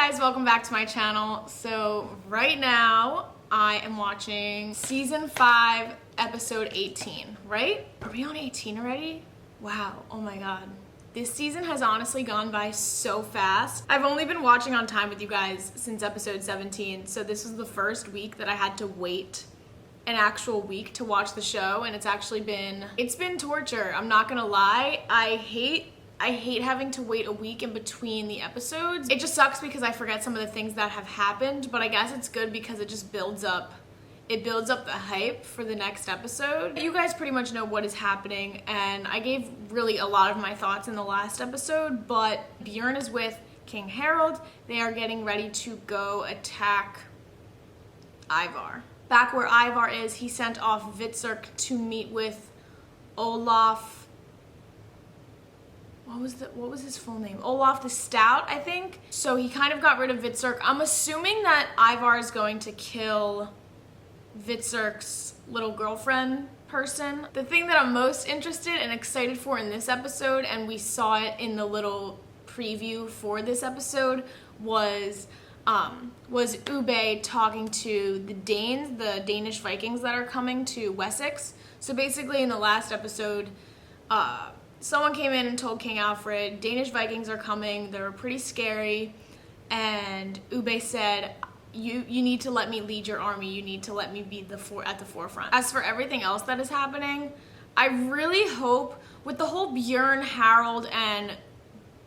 guys, welcome back to my channel. So right now I am watching season 5 episode 18, right? Are we on 18 already? Wow, oh my god. This season has honestly gone by so fast. I've only been watching on time with you guys since episode 17, so this was the first week that I had to wait an actual week to watch the show, and it's been torture. I'm not gonna lie. I hate having to wait a week in between the episodes. It just sucks because I forget some of the things that have happened, but I guess it's good because it just builds up the hype for the next episode. You guys pretty much know what is happening, and I gave really a lot of my thoughts in the last episode, but Bjorn is with King Harold. They are getting ready to go attack Ivar. Back where Ivar is, he sent off Vitsark to meet with Olaf. What was his full name? Olaf the Stout, I think. So he kind of got rid of Vitsark. I'm assuming that Ivar is going to kill Vitsark's little girlfriend person. The thing that I'm most interested and excited for in this episode, and we saw it in the little preview for this episode, was Ube talking to the Danes, the Danish Vikings that are coming to Wessex. So basically in the last episode, someone came in and told King Alfred, Danish Vikings are coming, they're pretty scary, and Ube said, you need to let me lead your army, you need to let me be at the forefront. As for everything else that is happening, I really hope, with the whole Bjorn, Harold, and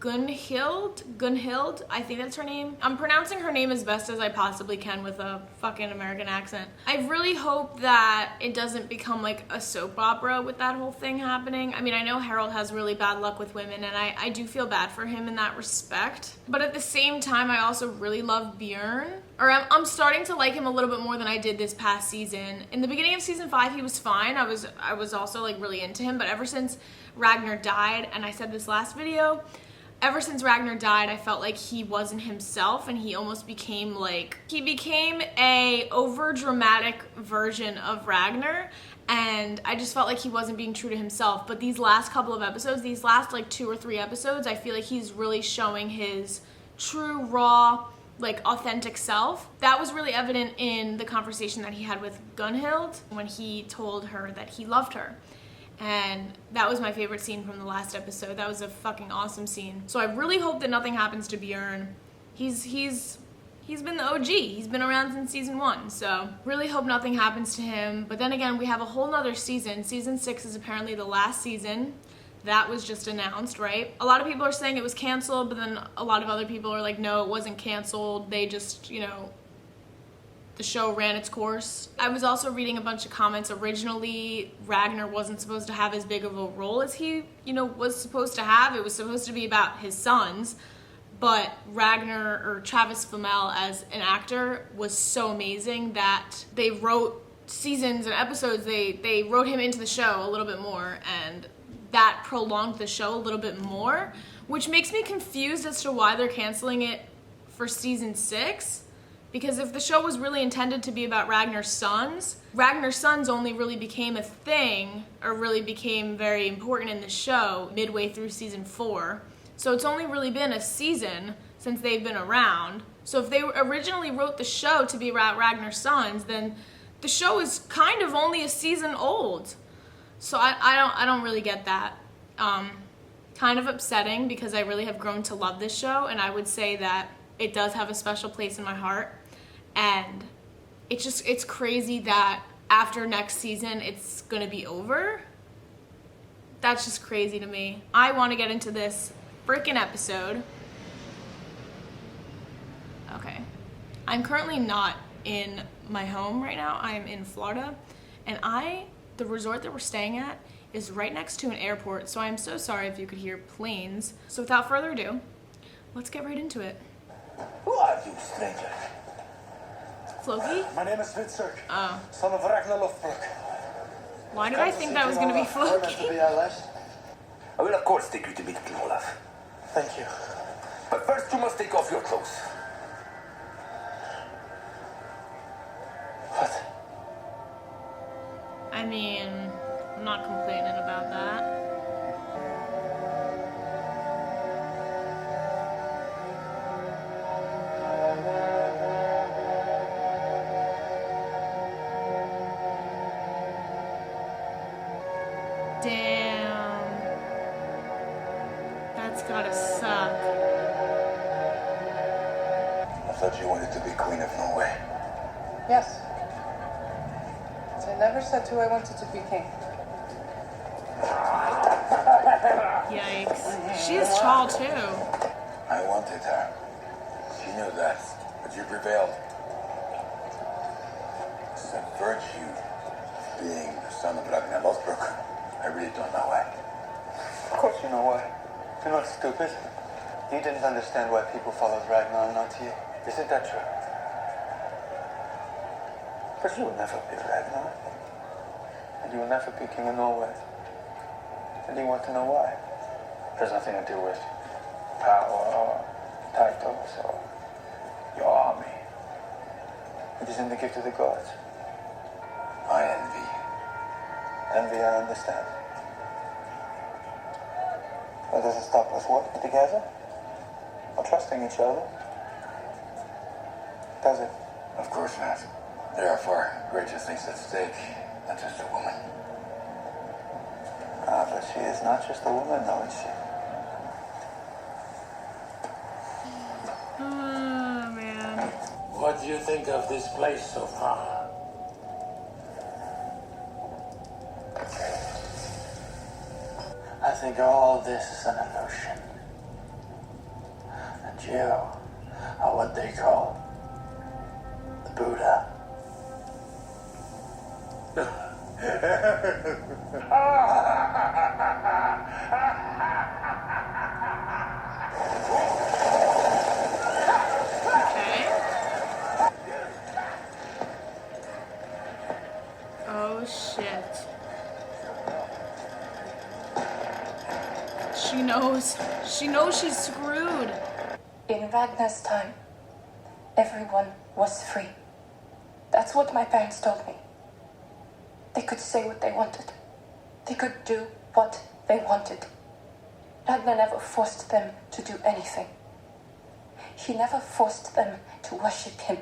Gunhild, I think that's her name. I'm pronouncing her name as best as I possibly can with a fucking American accent. I really hope that it doesn't become like a soap opera with that whole thing happening. I mean, I know Harold has really bad luck with women, and I do feel bad for him in that respect. But at the same time, I also really love Bjorn. Or I'm starting to like him a little bit more than I did this past season. In the beginning of season 5, he was fine. I was also like really into him, but ever since Ragnar died, and I said this last video, ever since Ragnar died, I felt like he wasn't himself, and he almost became a over-dramatic version of Ragnar, and I just felt like he wasn't being true to himself. But these last couple of episodes, these last like 2 or 3 episodes, I feel like he's really showing his true, raw, like authentic self. That was really evident in the conversation that he had with Gunhild when he told her that he loved her. And that was my favorite scene from the last episode. That was a fucking awesome scene. So I really hope that nothing happens to Bjorn. He's been the OG. He's been around since season 1. So really hope nothing happens to him. But then again, we have a whole nother season. Season 6 is apparently the last season. That was just announced, right? A lot of people are saying it was canceled, but then a lot of other people are like, no, it wasn't canceled. They just, the show ran its course. I was also reading a bunch of comments. Originally, Ragnar wasn't supposed to have as big of a role as he, was supposed to have. It was supposed to be about his sons, but Ragnar, or Travis Fimmel as an actor, was so amazing that they wrote seasons and episodes. They wrote him into the show a little bit more, and that prolonged the show a little bit more, which makes me confused as to why they're canceling it for season 6. Because if the show was really intended to be about Ragnar's sons only really became a thing, or really became very important in the show midway through season 4. So it's only really been a season since they've been around. So if they originally wrote the show to be about Ragnar's sons, then the show is kind of only a season old. So I don't really get that. Kind of upsetting, because I really have grown to love this show, and I would say that it does have a special place in my heart. And it's crazy that after next season it's gonna be over. That's just crazy to me. I want to get into this freaking episode. Okay. I'm currently not in my home right now. I am in Florida, and the resort that we're staying at is right next to an airport, so I'm so sorry if you could hear planes. So without further ado, let's get right into it. Who are you, stranger? Floki? My name is Vitsark, Oh. son of Ragnar Lothbrok. Why did I think that was going to be Floki? I will of course take you to meet King Olaf. Thank you. But first you must take off your clothes. What? I mean, I'm not complaining about that. Damn. That's gotta suck. I thought you wanted to be Queen of Norway. Yes. But I never said who I wanted to be king. Yikes. She is tall too. I wanted her. She knew that, but you prevailed. It's a virtue of being the son of Ragnar Lothbrok. I really don't know why. Of course you know why. You're not stupid. You didn't understand why people followed Ragnar, not you. Isn't that true? But you will never be Ragnar. And you will never be king of Norway. And you want to know why? It has nothing to do with power or titles or your army. It is in the gift of the gods. My envy. Envy, I understand. That doesn't stop us working together or trusting each other. Does it? Of course not. There are far greater things at stake than just a woman. Ah, but she is not just a woman, though, is she? Oh, man. What do you think of this place so far? I think all this is an illusion. And you are what they call the Buddha. Okay. Oh, shit. She knows. She knows she's screwed. In Ragnar's time, everyone was free. That's what my parents told me. They could say what they wanted. They could do what they wanted. Ragnar never forced them to do anything. He never forced them to worship him.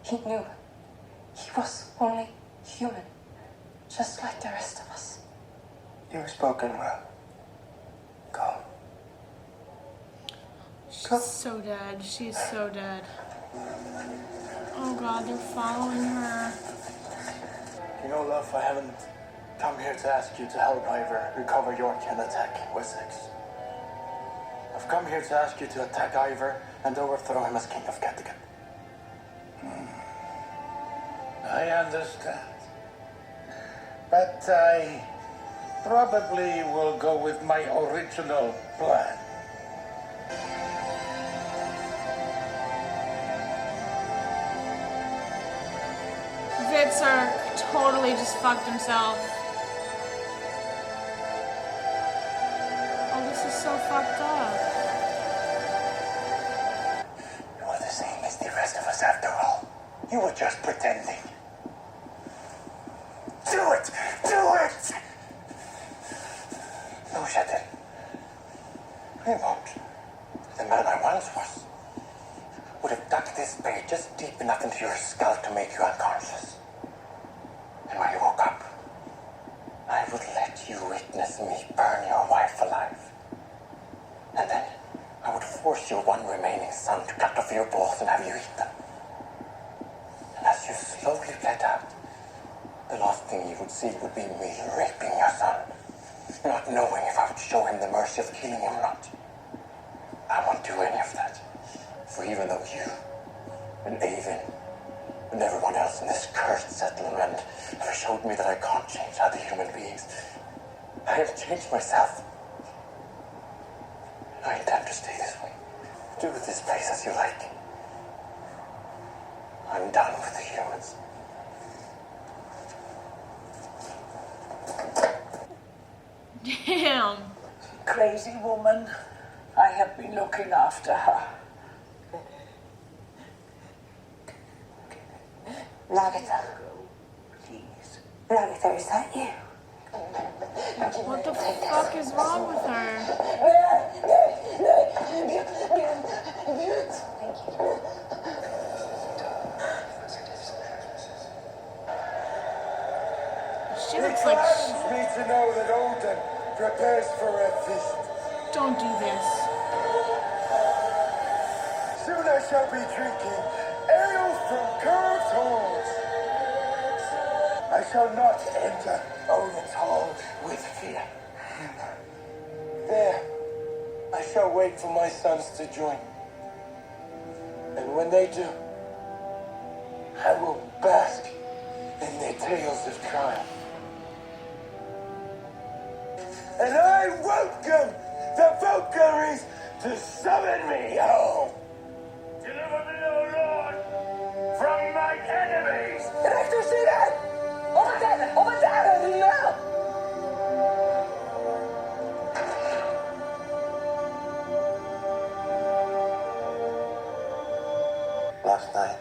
He knew he was only human, just like the rest of us. You've spoken well. Go. She's so dead. She is so dead. Oh god, they're following her. You know, love, I haven't come here to ask you to help Ivar recover York and attack Wessex. I've come here to ask you to attack Ivar and overthrow him as King of Kattegat. I understand. But I probably will go with my original plan. Vitzer totally just fucked himself. Oh, this is so fucked up. You are the same as the rest of us after all. You were just pretending. Do it! Do it! No, Shetty. I won't. The man I once was would have dug this blade just deep enough into your skull to make you unconscious. And when you woke up, I would let you witness me burn your wife alive. And then I would force your one remaining son to cut off your balls and have you eat them. And as you slowly bled out, the last thing you would see would be me raping your son, not knowing if I would show him the mercy of killing him or not. I won't do any of that. For even though you and Avin and everyone else in this cursed settlement have showed me that I can't change other human beings, I have changed myself. I intend to stay this way. Do with this place as you like. I'm done with the humans. Damn. Crazy woman. I have been looking after her. Lagatha. Please. Lagatha, is that you? What the fuck is wrong with her? She looks like... gladdens me to know that Odin prepares for a feast. Don't do this. Soon I shall be drinking ale from curved halls. I shall not enter Odin's hall with fear. There, I shall wait for my sons to join. And when they do, I will bask in their tales of triumph. And I welcome the Valkyries to summon me home. Deliver me, O Lord, from my enemies. Elektrisitet! Over there, now! Last night,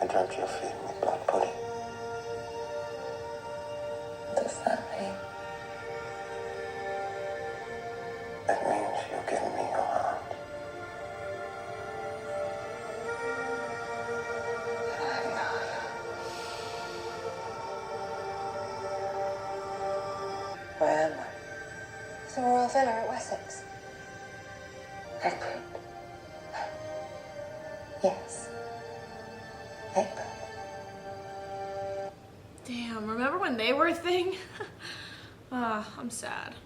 I dreamt you feeding me blood pudding. What does that mean? It means you're giving me your heart. Where am I? It's the Royal Villa at Wessex. Egbert. Yes. Egbert. Damn, remember when they were a thing? I'm sad.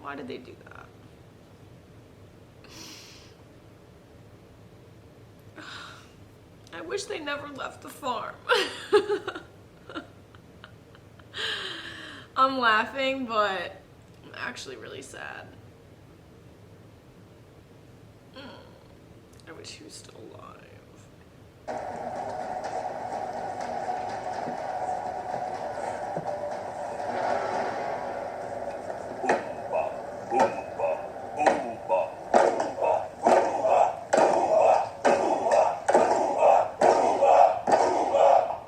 Why did they do that? I wish they never left the farm. I'm laughing, but I'm actually really sad. I wish he was still alive.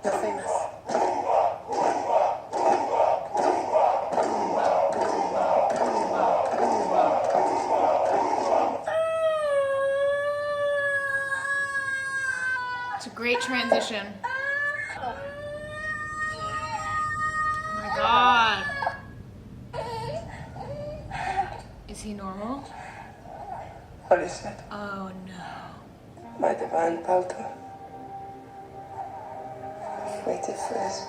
You're famous. It's a great transition. Oh my god. Is he normal? What is it? Oh no. My divine Baldur. I've waited for this.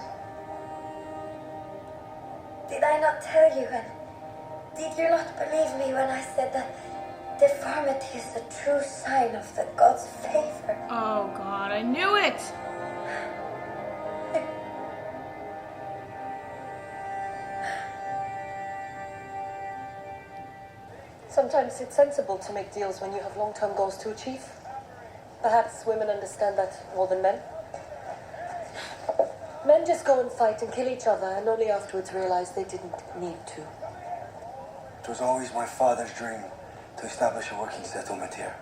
Did I not tell you, and did you not believe me when I said that deformity is the true sign of the god's favor? Oh god, I knew it! Sometimes it's sensible to make deals when you have long-term goals to achieve. Perhaps women understand that more than men. Men just go and fight and kill each other and only afterwards realize they didn't need to. It was always my father's dream to establish a working settlement here.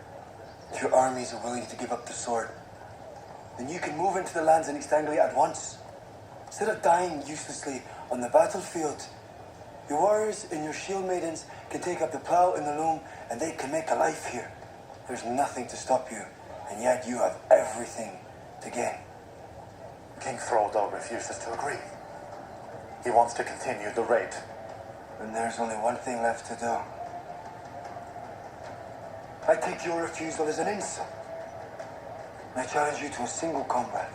If your armies are willing to give up the sword, then you can move into the lands in East Anglia at once. Instead of dying uselessly on the battlefield, your warriors and your shield maidens can take up the plow and the loom, and they can make a life here. There's nothing to stop you, and yet you have everything to gain. King Frodo refuses to agree. He wants to continue the raid. And there's only one thing left to do. I take your refusal as an insult. I challenge you to a single combat.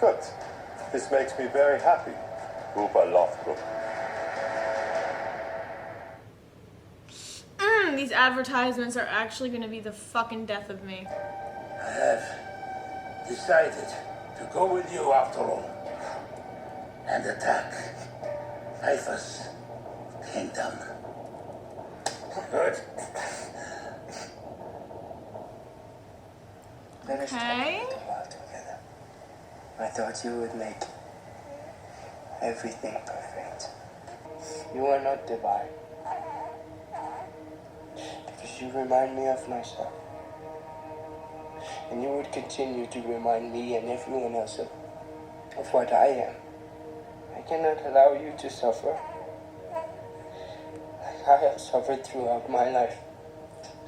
Good. This makes me very happy. Uber Lothbrok. These advertisements are actually gonna be the fucking death of me. I have decided to go with you after all and attack Ivar's kingdom. Good. Let us Okay. talk about together. I thought you would make everything perfect. You are not divine. Because you remind me of myself. And you would continue to remind me and everyone else of what I am. I cannot allow you to suffer like I have suffered throughout my life.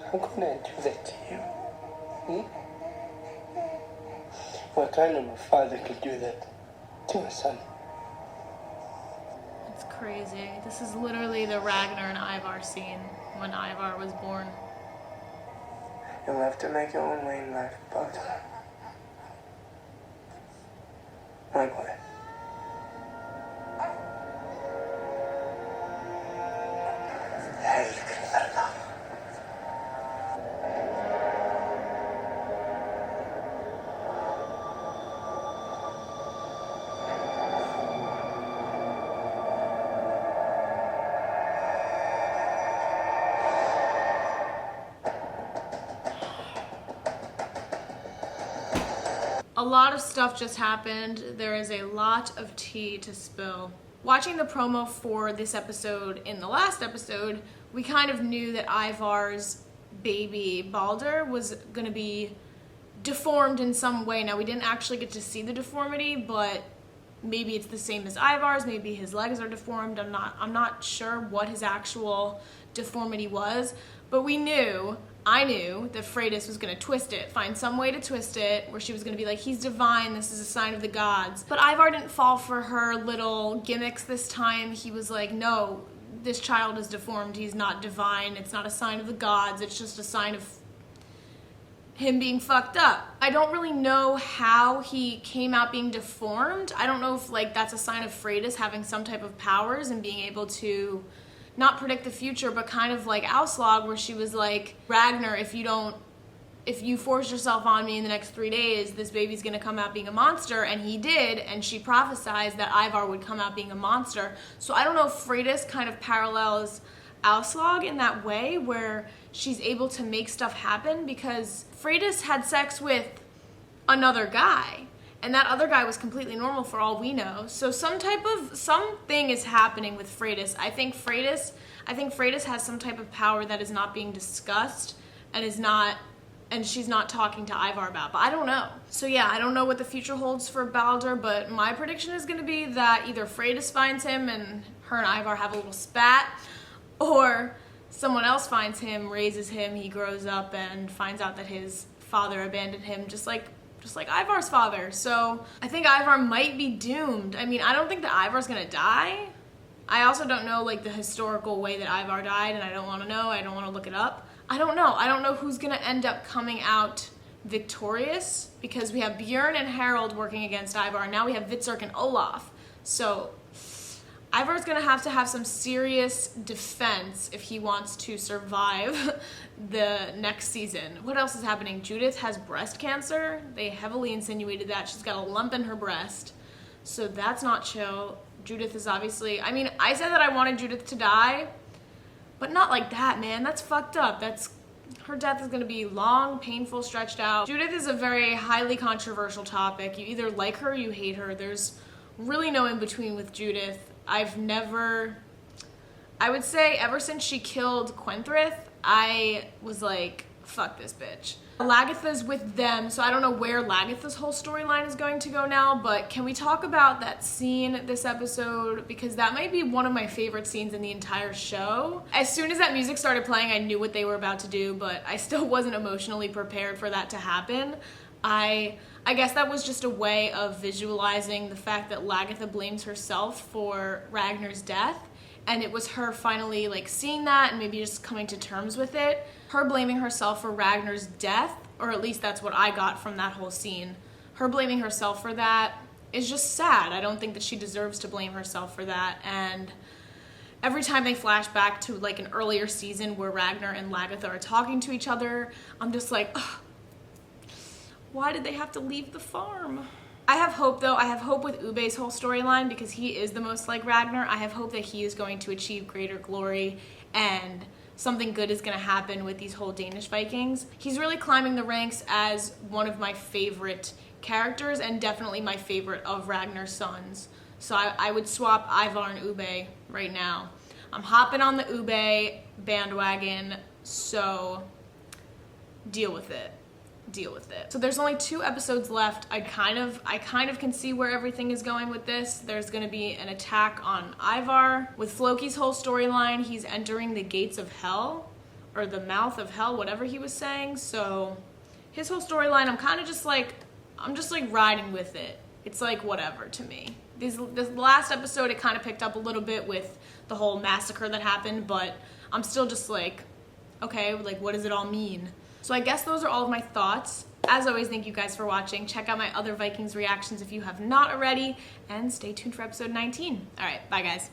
How can I do that to you? What kind of a father could do that to a son? crazy. This is literally the Ragnar and Ivar scene when Ivar was born. You'll have to make your own way in life, but my way. Helgrimerna. A lot of stuff just happened. There is a lot of tea to spill. Watching the promo for this episode in the last episode, we kind of knew that Ivar's baby Balder was going to be deformed in some way. Now, we didn't actually get to see the deformity, but maybe it's the same as Ivar's, maybe his legs are deformed. I'm not sure what his actual deformity was, but I knew that Freydis was going to twist it, find some way to twist it, where she was going to be like, he's divine, this is a sign of the gods. But Ivar didn't fall for her little gimmicks this time. He was like, no, this child is deformed, he's not divine, it's not a sign of the gods, it's just a sign of him being fucked up. I don't really know how he came out being deformed. I don't know if like that's a sign of Freydis having some type of powers and being able to not predict the future, but kind of like Auslog, where she was like, Ragnar, if you force yourself on me in the next 3 days, this baby's gonna come out being a monster, and he did, and she prophesized that Ivar would come out being a monster. So I don't know if Freydis kind of parallels Auslog in that way, where she's able to make stuff happen, because Freydis had sex with another guy, and that other guy was completely normal for all we know. So something is happening with Freydis. I think Freydis has some type of power that is not being discussed and she's not talking to Ivar about, but I don't know. So yeah, I don't know what the future holds for Balder, but my prediction is gonna be that either Freydis finds him and her and Ivar have a little spat, or someone else finds him, raises him, he grows up and finds out that his father abandoned him, just like Ivar's father. So I think Ivar might be doomed. I mean, I don't think that Ivar's gonna die. I also don't know like the historical way that Ivar died, and I don't want to know. I don't want to look it up. I don't know who's gonna end up coming out victorious, because we have Björn and Harold working against Ivar. Now we have Vitzurk and Olaf. So Ivar's gonna have to have some serious defense if he wants to survive the next season. What else is happening? Judith has breast cancer. They heavily insinuated that. She's got a lump in her breast. So that's not chill. Judith is obviously, I mean, I said that I wanted Judith to die, but not like that, man. That's fucked up. Her death is gonna be long, painful, stretched out. Judith is a very highly controversial topic. You either like her or you hate her. There's really no in between with Judith. I would say ever since she killed Quenthrith, I was like, fuck this bitch. Lagatha's with them, so I don't know where Lagatha's whole storyline is going to go now, but can we talk about that scene this episode? Because that might be one of my favorite scenes in the entire show. As soon as that music started playing, I knew what they were about to do, but I still wasn't emotionally prepared for that to happen. I guess that was just a way of visualizing the fact that Lagatha blames herself for Ragnar's death, and it was her finally like seeing that and maybe just coming to terms with it. Her blaming herself for Ragnar's death, or at least that's what I got from that whole scene. Her blaming herself for that is just sad. I don't think that she deserves to blame herself for that, and every time they flash back to like an earlier season where Ragnar and Lagatha are talking to each other, I'm just like, ugh. Why did they have to leave the farm? I have hope though. I have hope with Ube's whole storyline, because he is the most like Ragnar. I have hope that he is going to achieve greater glory and something good is going to happen with these whole Danish Vikings. He's really climbing the ranks as one of my favorite characters, and definitely my favorite of Ragnar's sons. So I would swap Ivar and Ube right now. I'm hopping on the Ube bandwagon, so deal with it. So there's only 2 episodes left. I kind of can see where everything is going with this. There's going to be an attack on Ivar. With Floki's whole storyline, he's entering the gates of hell, or the mouth of hell, whatever he was saying. So his whole storyline, I'm just like riding with it. It's like whatever to me. This last episode, it kind of picked up a little bit with the whole massacre that happened, but I'm still just like, okay, like what does it all mean? So I guess those are all of my thoughts. As always, thank you guys for watching. Check out my other Vikings reactions if you have not already, and stay tuned for episode 19. All right, bye guys.